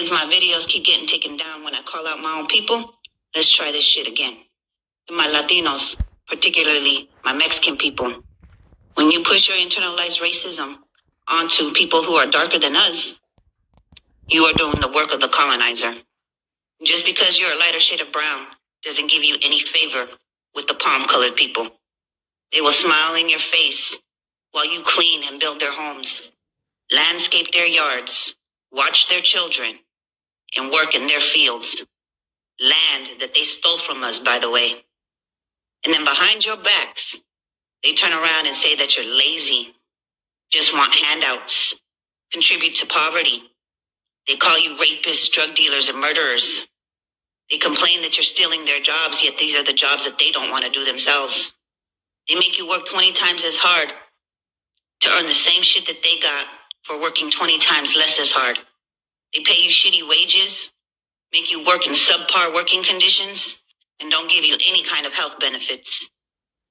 Since my videos keep getting taken down when I call out my own people, let's try this shit again. To my Latinos, particularly my Mexican people, when you push your internalized racism onto people who are darker than us, you are doing the work of the colonizer. Just because you're a lighter shade of brown doesn't give you any favor with the palm-colored people. They will smile in your face while you clean and build their homes, landscape their yards, watch their children, and work in their fields. Land that they stole from us, by the way. And then behind your backs, they turn around and say that you're lazy, just want handouts, contribute to poverty. They call you rapists, drug dealers, and murderers. They complain that you're stealing their jobs, yet these are the jobs that they don't want to do themselves. They make you work 20 times as hard to earn the same shit that they got for working 20 times less as hard. They pay you shitty wages, make you work in subpar working conditions, and don't give you any kind of health benefits.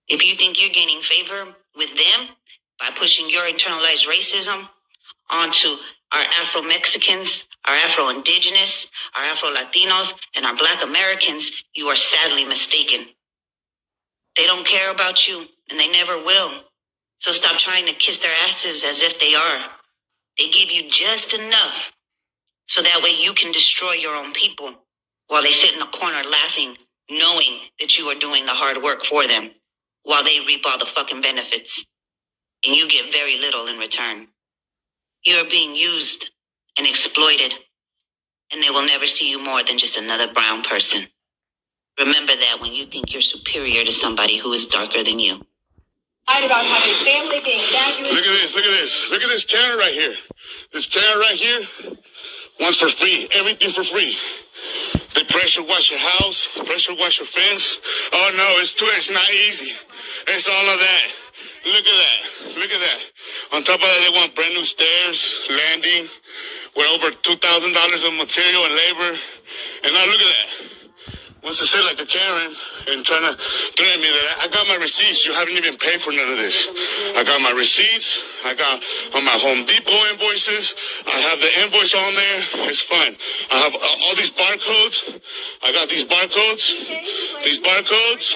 If you think you're gaining favor with them by pushing your internalized racism onto our Afro-Mexicans, our Afro-Indigenous, our Afro-Latinos, and our Black Americans, you are sadly mistaken. They don't care about you, and they never will. So stop trying to kiss their asses as if they are. They give you just enough so that way you can destroy your own people while they sit in the corner laughing, knowing that you are doing the hard work for them while they reap all the fucking benefits. And you get very little in return. You are being used and exploited, and they will never see you more than just another brown person. Remember that when you think you're superior to somebody who is darker than you. About having family being valued. Look at this Karen right here. This Karen right here wants for free, everything for free. They pressure wash your house, pressure wash your fence. Oh no, it's not easy. It's all of that. Look at that. On top of that, they want brand new stairs, landing, with over $2,000 of material and labor. And now look at that. Wants to sit like a Karen and trying to threaten me that I got my receipts. You haven't even paid for none of this. I got my receipts. I got on my Home Depot invoices. I have the invoice on there. It's fine. I have all these barcodes. I got these barcodes. These barcodes.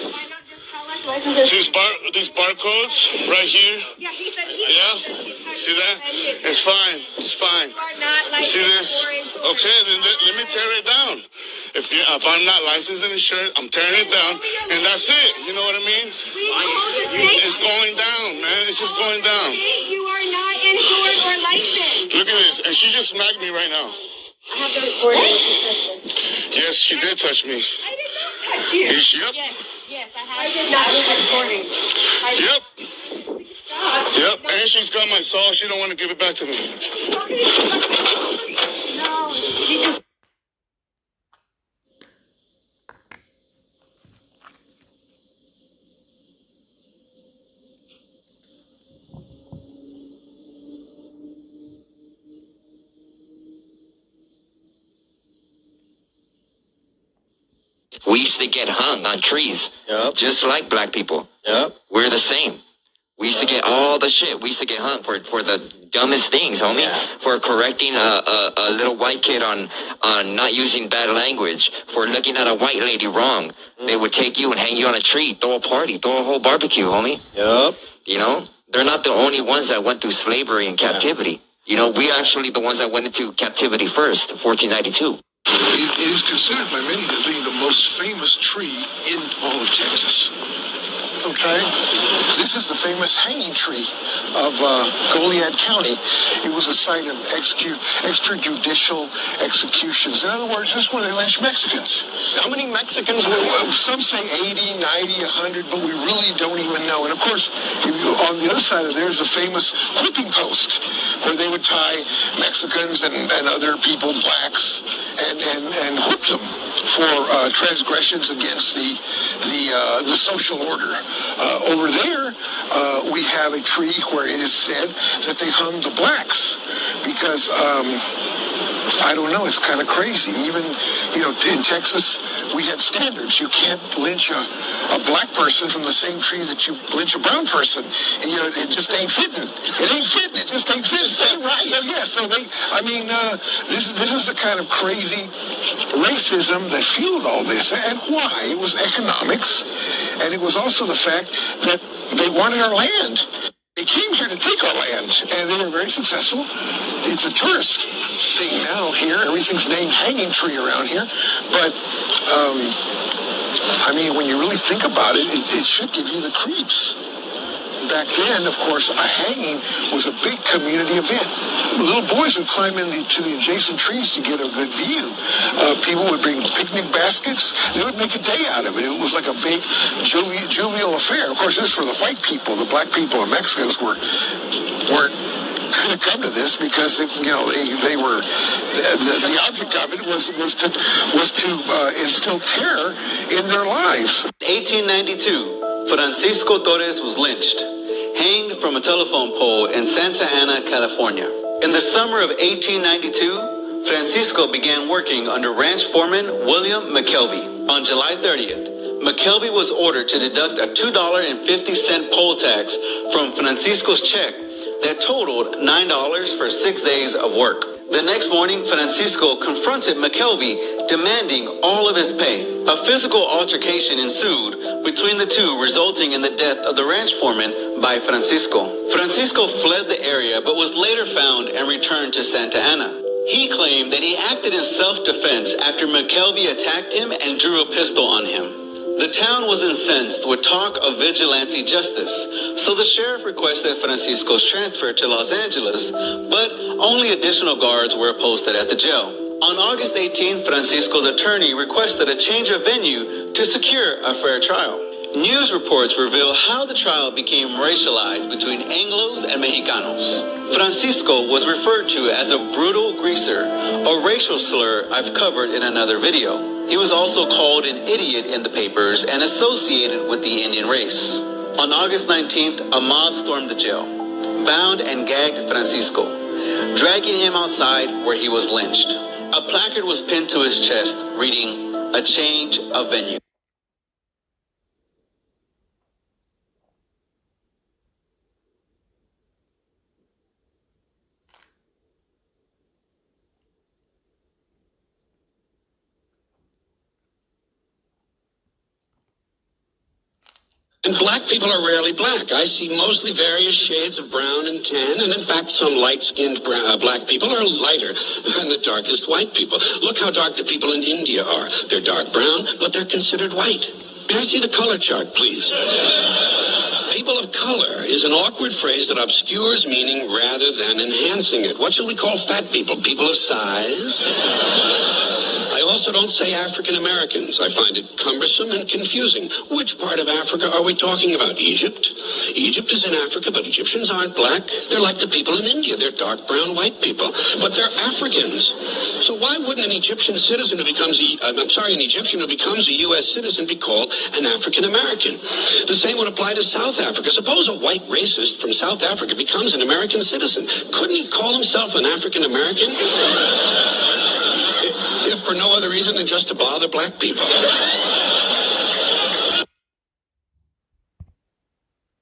These barcodes right here. Yeah? See that? It's fine. It's fine. You see this? Okay, then let me tear it down. If I'm not licensed and insured, I'm tearing it down, and that's it. You know what I mean? It's going down, man. It's just going down. You are not insured or licensed. Look at this, and she just smacked me right now. I have the recording. Yes, she did touch me. I did not touch you. Yep. Yes, I have. I did not recording. Yep, and she's got my saw. She don't want to give it back to me. No, she just. We used to get hung on trees, just like black people. We're the same. We used to get all the shit. We used to get hung for the dumbest things, homie. For correcting a little white kid on not using bad language, for looking at a white lady wrong. They would take you and hang you on a tree, throw a party, throw a whole barbecue, homie. You know, they're not the only ones that went through slavery and captivity. You know, we actually the ones that went into captivity first, 1492. It is considered by many to be the most famous tree in all of Texas. Okay? This is the famous hanging tree of Goliad County. It was a site of extrajudicial executions. In other words, this is where they lynched Mexicans. How many Mexicans were there? Some say 80, 90, 100, but we really don't even know. And of course, on the other side of there is a famous whipping post where they would tie Mexicans and other people, blacks, and whip them for transgressions against the social order. Over there, we have a tree where it is said that they hung the blacks because, I don't know, it's kind of crazy. Even, in Texas, we had standards. You can't lynch a black person from the same tree that you lynch a brown person. And, you know, it just ain't fitting. It ain't fitting. It just ain't fitting. This is the kind of crazy racism that fueled all this. And why? It was economics. And it was also the fact that they wanted our land. They came here to take our land, and they were very successful. It's a tourist thing now here. Everything's named Hanging Tree around here. But, I mean, when you really think about it, it should give you the creeps. Back then, of course, a hanging was a big community event. Little boys would climb into the adjacent trees to get a good view. People would bring picnic baskets. They would make a day out of it. It was like a big jovial affair. Of course, this is for the white people. The black people and Mexicans weren't couldn't come to this because they were the object of it was to instill terror in their lives. 1892, Francisco Torres was lynched, hanged from a telephone pole in Santa Ana, California. In the summer of 1892, Francisco began working under ranch foreman William McKelvey. On July 30th, McKelvey was ordered to deduct a $2.50 poll tax from Francisco's check that totaled $9 for 6 days of work. The next morning, Francisco confronted McKelvey, demanding all of his pay. A physical altercation ensued between the two, resulting in the death of the ranch foreman by Francisco. Francisco fled the area, but was later found and returned to Santa Ana. He claimed that he acted in self-defense after McKelvey attacked him and drew a pistol on him. The town was incensed with talk of vigilante justice, so the sheriff requested Francisco's transfer to Los Angeles, but only additional guards were posted at the jail. On August 18th, Francisco's attorney requested a change of venue to secure a fair trial. News reports reveal how the trial became racialized between Anglos and Mexicanos. Francisco was referred to as a brutal greaser, a racial slur I've covered in another video. He was also called an idiot in the papers and associated with the Indian race. On August 19th, a mob stormed the jail, bound and gagged Francisco, dragging him outside where he was lynched. A placard was pinned to his chest reading, "A change of venue." And black people are rarely black. I see mostly various shades of brown and tan, and in fact some light-skinned black people are lighter than the darkest white people. Look how dark the people in India are. They're dark brown, but they're considered white. May I see the color chart, please? People of color is an awkward phrase that obscures meaning rather than enhancing it. What shall we call fat people? People of size? I also don't say African Americans. I find it cumbersome and confusing. Which part of Africa are we talking about? Egypt? Egypt is in Africa, but Egyptians aren't black. They're like the people in India. They're dark brown white people. But they're Africans. So why wouldn't an Egyptian citizen who becomes an Egyptian who becomes a U.S. citizen be called an African American? The same would apply to South Africa. Suppose a white racist from South Africa becomes an American citizen. Couldn't he call himself an African American? If for no other reason than just to bother black people.